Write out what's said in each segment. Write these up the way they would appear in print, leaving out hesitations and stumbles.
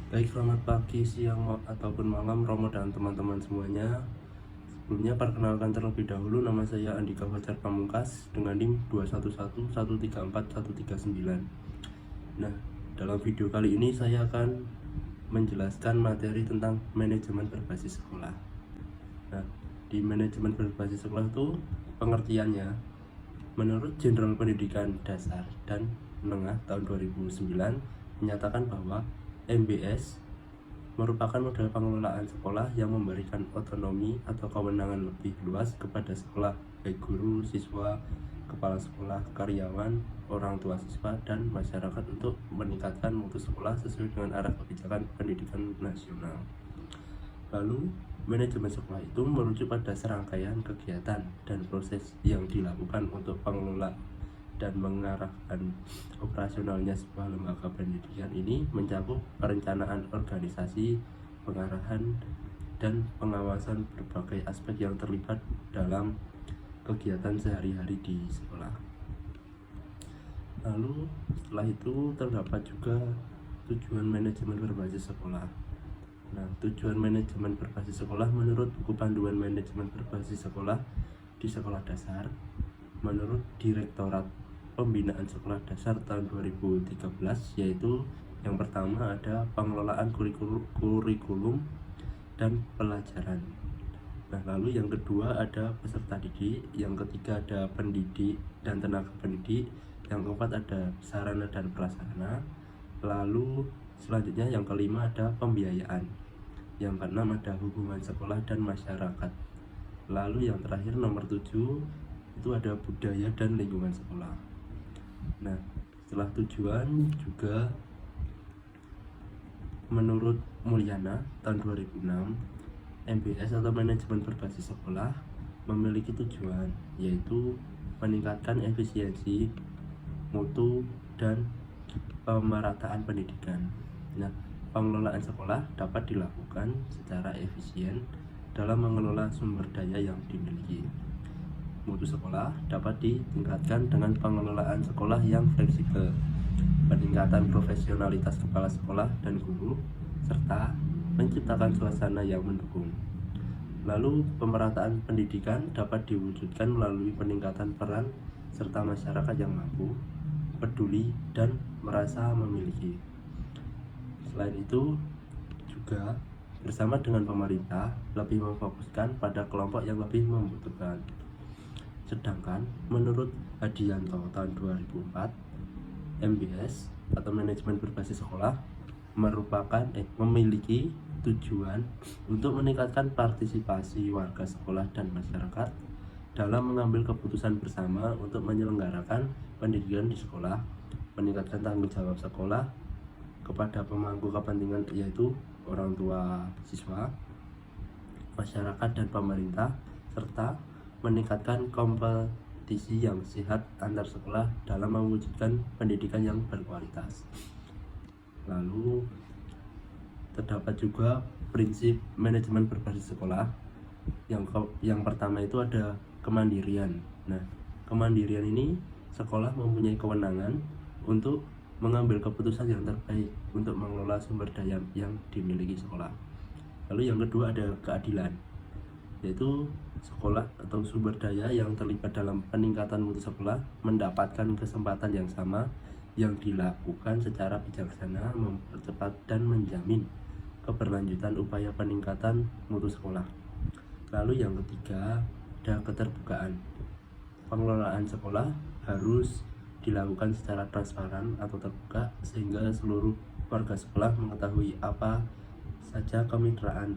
Baik, selamat pagi, siang, ataupun malam Romo dan teman-teman semuanya. Sebelumnya perkenalkan terlebih dahulu, nama saya Andika Fajar Pamungkas dengan NIM 211134139. Nah, dalam video kali ini saya akan menjelaskan materi tentang manajemen berbasis sekolah. Nah, di manajemen berbasis sekolah itu pengertiannya menurut Jenderal Pendidikan Dasar dan Menengah tahun 2009 menyatakan bahwa MBS merupakan model pengelolaan sekolah yang memberikan otonomi atau kewenangan lebih luas kepada sekolah, baik guru, siswa, kepala sekolah, karyawan, orang tua siswa, dan masyarakat untuk meningkatkan mutu sekolah sesuai dengan arah kebijakan pendidikan nasional. Lalu, manajemen sekolah itu merujuk pada serangkaian kegiatan dan proses yang dilakukan untuk pengelola dan mengarahkan operasionalnya sebuah lembaga pendidikan. Ini mencakup perencanaan organisasi, pengarahan, dan pengawasan berbagai aspek yang terlibat dalam kegiatan sehari-hari di sekolah. Lalu setelah itu terdapat juga tujuan manajemen berbasis sekolah. Nah, tujuan manajemen berbasis sekolah menurut buku panduan manajemen berbasis sekolah di sekolah dasar menurut Direktorat Pembinaan Sekolah Dasar tahun 2013, yaitu yang pertama ada pengelolaan kurikulum dan pelajaran. Nah, lalu yang kedua ada peserta didik, yang ketiga ada pendidik dan tenaga pendidik, yang keempat ada sarana dan prasarana, lalu selanjutnya yang kelima ada pembiayaan, yang keenam ada hubungan sekolah dan masyarakat, lalu yang terakhir nomor 7 itu ada budaya dan lingkungan sekolah. Nah, setelah tujuan juga menurut Mulyana tahun 2006, MBS atau manajemen berbasis sekolah memiliki tujuan yaitu meningkatkan efisiensi, mutu, dan pemerataan pendidikan. Nah, pengelolaan sekolah dapat dilakukan secara efisien dalam mengelola sumber daya yang dimiliki. Mutu sekolah dapat ditingkatkan dengan pengelolaan sekolah yang fleksibel, peningkatan profesionalitas kepala sekolah dan guru, serta menciptakan suasana yang mendukung. Lalu, pemerataan pendidikan dapat diwujudkan melalui peningkatan peran serta masyarakat yang mampu, peduli, dan merasa memiliki. Selain itu, juga bersama dengan pemerintah lebih memfokuskan pada kelompok yang lebih membutuhkan. Sedangkan menurut Hadianto tahun 2004, MBS atau manajemen berbasis sekolah memiliki tujuan untuk meningkatkan partisipasi warga sekolah dan masyarakat dalam mengambil keputusan bersama untuk menyelenggarakan pendidikan di sekolah, meningkatkan tanggung jawab sekolah kepada pemangku kepentingan yaitu orang tua siswa, masyarakat, dan pemerintah, serta meningkatkan kompetisi yang sehat antar sekolah dalam mewujudkan pendidikan yang berkualitas. Lalu terdapat juga prinsip manajemen berbasis sekolah. Yang pertama itu ada kemandirian. Nah, kemandirian ini sekolah mempunyai kewenangan untuk mengambil keputusan yang terbaik untuk mengelola sumber daya yang dimiliki sekolah. Lalu yang kedua ada keadilan, yaitu sekolah atau sumber daya yang terlibat dalam peningkatan mutu sekolah mendapatkan kesempatan yang sama yang dilakukan secara bijaksana, mempercepat dan menjamin keberlanjutan upaya peningkatan mutu sekolah. Lalu yang ketiga ada keterbukaan. Pengelolaan sekolah harus dilakukan secara transparan atau terbuka sehingga seluruh warga sekolah mengetahui apa saja kemitraan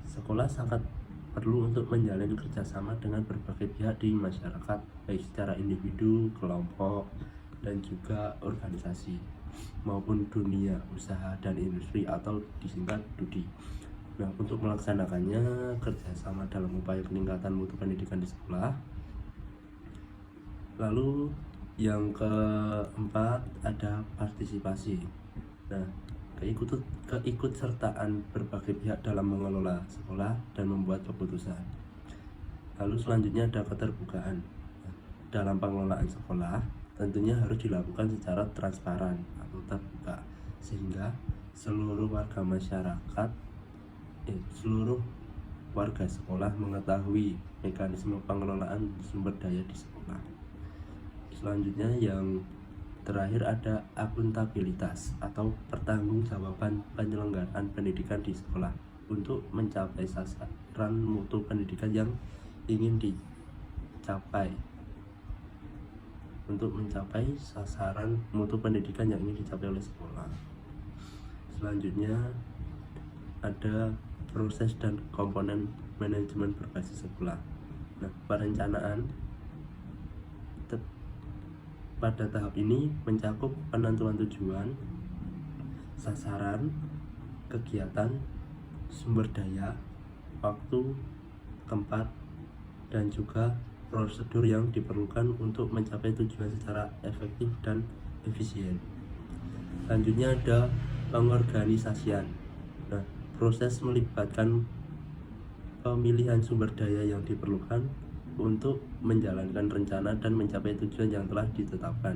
sekolah. Sangat perlu untuk menjalin kerjasama dengan berbagai pihak di masyarakat, baik secara individu, kelompok, dan juga organisasi maupun dunia usaha dan industri atau disingkat DUDI. Nah, untuk melaksanakannya kerjasama dalam upaya peningkatan mutu pendidikan di sekolah. Lalu yang keempat ada partisipasi. Nah, keikutsertaan berbagai pihak dalam mengelola sekolah dan membuat keputusan. Lalu selanjutnya ada keterbukaan. Dalam pengelolaan sekolah tentunya harus dilakukan secara transparan atau terbuka sehingga seluruh warga masyarakat, seluruh warga sekolah mengetahui mekanisme pengelolaan sumber daya di sekolah. Selanjutnya yang terakhir ada akuntabilitas atau pertanggungjawaban penyelenggaraan pendidikan di sekolah untuk mencapai sasaran mutu pendidikan yang ingin dicapai. Untuk mencapai sasaran mutu pendidikan yang ingin dicapai oleh sekolah. Selanjutnya ada proses dan komponen manajemen berbasis sekolah. Nah, perencanaan pada tahap ini mencakup penentuan tujuan, sasaran, kegiatan, sumber daya, waktu, tempat, dan juga prosedur yang diperlukan untuk mencapai tujuan secara efektif dan efisien. Selanjutnya ada pengorganisasian. Nah, proses melibatkan pemilihan sumber daya yang diperlukan untuk menjalankan rencana dan mencapai tujuan yang telah ditetapkan.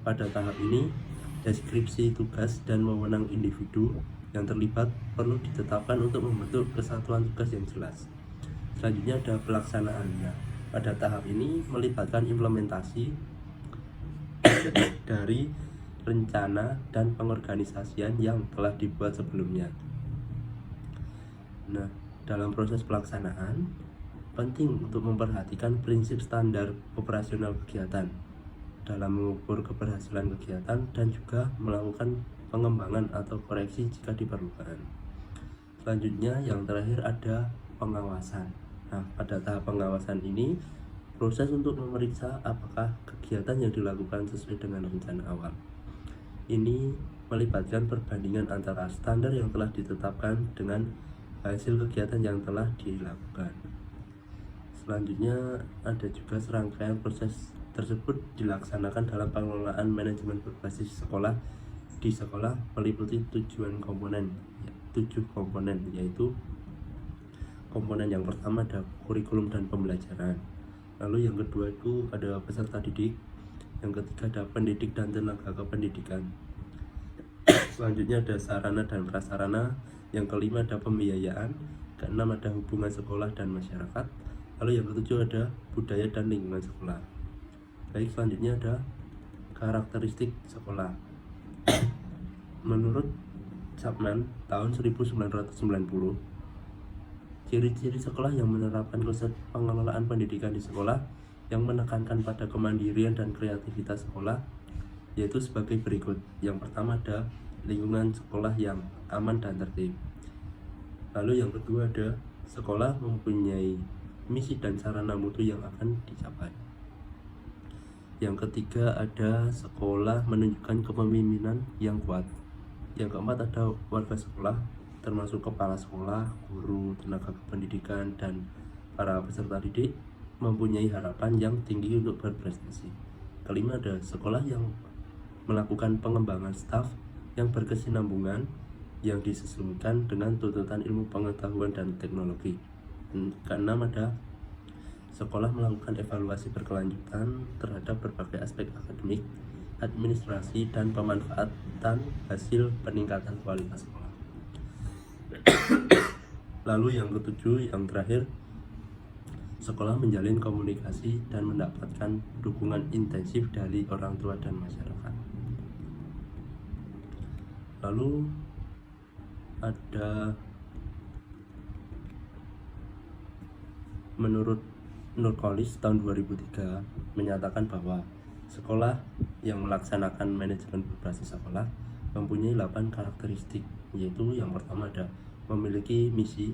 Pada tahap ini, deskripsi tugas dan wewenang individu yang terlibat perlu ditetapkan untuk membentuk kesatuan tugas yang jelas. Selanjutnya ada pelaksanaannya. Pada tahap ini melibatkan implementasi dari rencana dan pengorganisasian yang telah dibuat sebelumnya. Nah, dalam proses pelaksanaan penting untuk memperhatikan prinsip standar operasional kegiatan dalam mengukur keberhasilan kegiatan dan juga melakukan pengembangan atau koreksi jika diperlukan. Selanjutnya yang terakhir ada pengawasan. Nah, pada tahap pengawasan ini proses untuk memeriksa apakah kegiatan yang dilakukan sesuai dengan rencana awal. Ini melibatkan perbandingan antara standar yang telah ditetapkan dengan hasil kegiatan yang telah dilakukan. Selanjutnya ada juga serangkaian proses tersebut dilaksanakan dalam pengelolaan manajemen berbasis sekolah di sekolah meliputi 7 komponen, yaitu komponen yang pertama ada kurikulum dan pembelajaran. Lalu yang kedua itu ada peserta didik, yang ketiga ada pendidik dan tenaga kependidikan. Selanjutnya ada sarana dan prasarana, yang kelima ada pembiayaan, keenam ada hubungan sekolah dan masyarakat, lalu yang ketujuh ada budaya dan lingkungan sekolah. Baik, selanjutnya ada karakteristik sekolah. Menurut Chapman tahun 1990, ciri-ciri sekolah yang menerapkan konsep pengelolaan pendidikan di sekolah yang menekankan pada kemandirian dan kreativitas sekolah yaitu sebagai berikut. Yang pertama ada lingkungan sekolah yang aman dan tertib. Lalu yang kedua ada sekolah mempunyai misi dan sarana mutu yang akan dicapai. Yang ketiga ada sekolah menunjukkan kepemimpinan yang kuat. Yang keempat ada warga sekolah termasuk kepala sekolah, guru, tenaga kependidikan, dan para peserta didik mempunyai harapan yang tinggi untuk berprestasi. Kelima ada sekolah yang melakukan pengembangan staf yang berkesinambungan yang disesuaikan dengan tuntutan ilmu pengetahuan dan teknologi. Keenam ada sekolah melakukan evaluasi berkelanjutan terhadap berbagai aspek akademik, administrasi, dan pemanfaatan hasil peningkatan kualitas sekolah. Lalu yang ketujuh, yang terakhir, sekolah menjalin komunikasi dan mendapatkan dukungan intensif dari orang tua dan masyarakat. Lalu ada menurut Nurkolis tahun 2003 menyatakan bahwa sekolah yang melaksanakan manajemen berbasis sekolah mempunyai 8 karakteristik, yaitu yang pertama ada memiliki misi,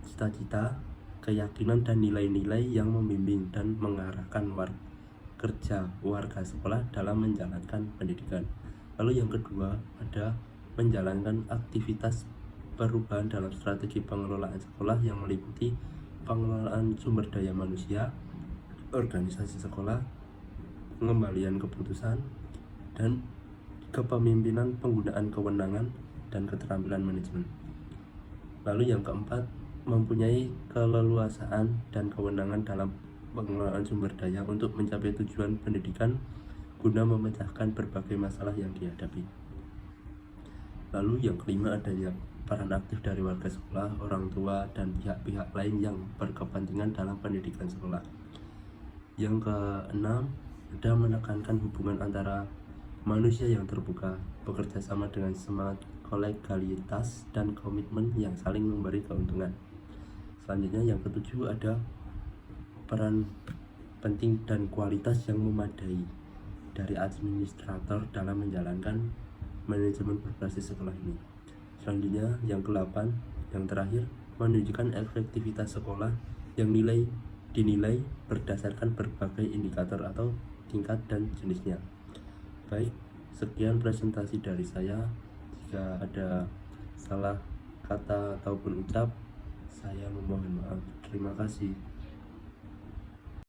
cita-cita, keyakinan dan nilai-nilai yang membimbing dan mengarahkan kerja warga sekolah dalam menjalankan pendidikan. Lalu yang kedua ada menjalankan aktivitas perubahan dalam strategi pengelolaan sekolah yang meliputi pengelolaan sumber daya manusia, organisasi sekolah, pengembalian keputusan, dan kepemimpinan penggunaan kewenangan dan keterampilan manajemen. Lalu yang keempat, mempunyai keleluasaan dan kewenangan dalam pengelolaan sumber daya untuk mencapai tujuan pendidikan guna memecahkan berbagai masalah yang dihadapi. Lalu yang kelima adanya peran aktif dari warga sekolah, orang tua, dan pihak-pihak lain yang berkepentingan dalam pendidikan sekolah. Yang keenam, ada menekankan hubungan antara manusia yang terbuka, bekerja sama dengan semangat kolegalitas dan komitmen yang saling memberi keuntungan. Selanjutnya yang ketujuh ada peran penting dan kualitas yang memadai dari administrator dalam menjalankan manajemen berbasis sekolah ini. Selanjutnya yang ke-8, yang terakhir, menunjukkan efektivitas sekolah yang dinilai berdasarkan berbagai indikator atau tingkat dan jenisnya. Baik, sekian presentasi dari saya. Jika ada salah kata ataupun ucap, saya memohon maaf. Terima kasih.